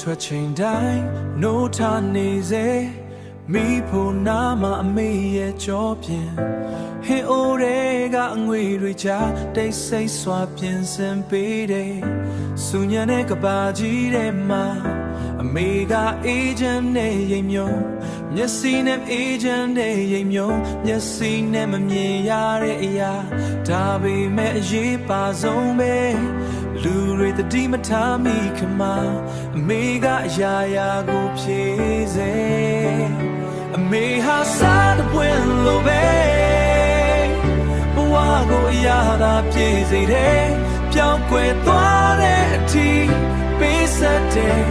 ထွက်ချိန်တိုင်းနိုးထနေစေမိဖို့နာမအမေရဲ့ကြောပြင်ဟင်းအိုးတွေကအငွေတွေချတိတ်ဆိတ်စွာပြင်ဆင်ပေးတယ်စူညံတဲ့ကဘာကြီးထဲမှာအမေကအေဂျင့်နဲ့ရိမ်မြုံမျက်စိနဲ့အေဂျင့်နဲ့ရိမ်မြုံမျက်စိနဲ့မမြင်ရတဲ့အရာဒါပေမဲ့အရေးပါဆုံးပဲလူတွေတတိမထားမိခမအမေကအရာရာကိုဖြည့်စေအမေဟာစားတဲ့ပွင့်လို့ပဲဘဝကိုအရာသာပြည့်စေတယ်ပြောင်းကွယ်သွားတဲ့အထိပေးဆက်တယ်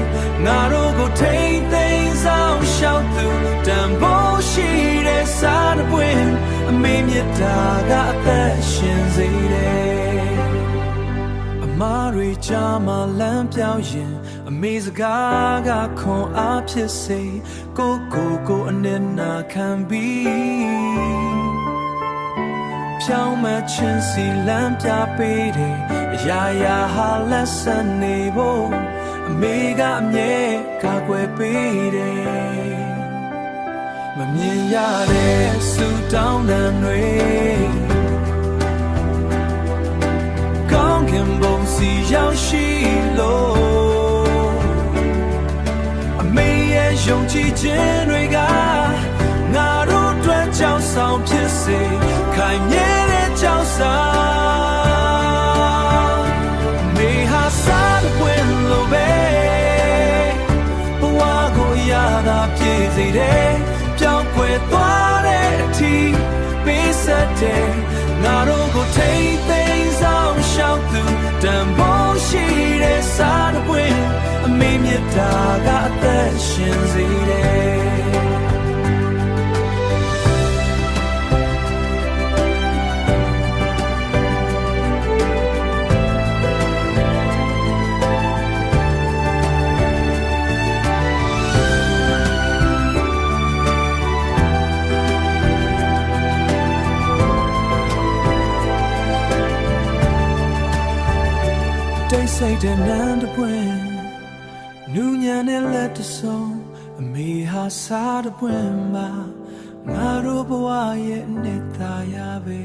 ငါတို့ကိုထိမ့်သိမ်းဆောင်ရှောက်သူတန်ဖိုးရှိတဲ့စားတဲ့ပွင့်အမေမြတ်တာကအသက်ရှင်စေတယ်အမားတွေကြားမှာလမ်းပြောင်းရင်အမေစကားကခွန်အားဖြစ်စေကိုအနစ်နာခံပြီးဖြောင်းမချင်းစီလမ်းပြပေးတယ်အရာရာဟာလက်ဆက်နေဖို့အမေကအမြဲကာကွယ်ပေးတယ်မမြင်ရတဲ့ဆူတောင်းတန်တွေကောင်းကင်ဘုံစီရောက်ရှိလို့အမေရဲ့ယုံကြည်ခြင်းတွေကငါတို့အတွက်ကြောက်ဆောင်ဖြစ်စေခိုင်မြဲတဲ့ကြောက်ဆောင်မေဟာစားတဲ့ပွင့်လို့ပဲဘဝကိုရတာပြည့်စေတယ်ပြောင်းကွယ်သွားတဲ့အထိပေးဆက်တယ်ငါတို့ကိုထိမ့်သိမ်းဆောင်ရှောက်သူတန်ဖိုးရှိတဲ့စားတဲ့ပွင့်အမေမြတ်တာကအသက်ရှင်စေတယ်တိတ်ဆိတ်တဲ့နန်းတစ်ပွင့်နူးညံ့တဲ့လက်တစ်စုံအမေဟာစားတစ်ပွင့်မှာငါတို့ဘဝရဲ့အနှစ်သာရပဲ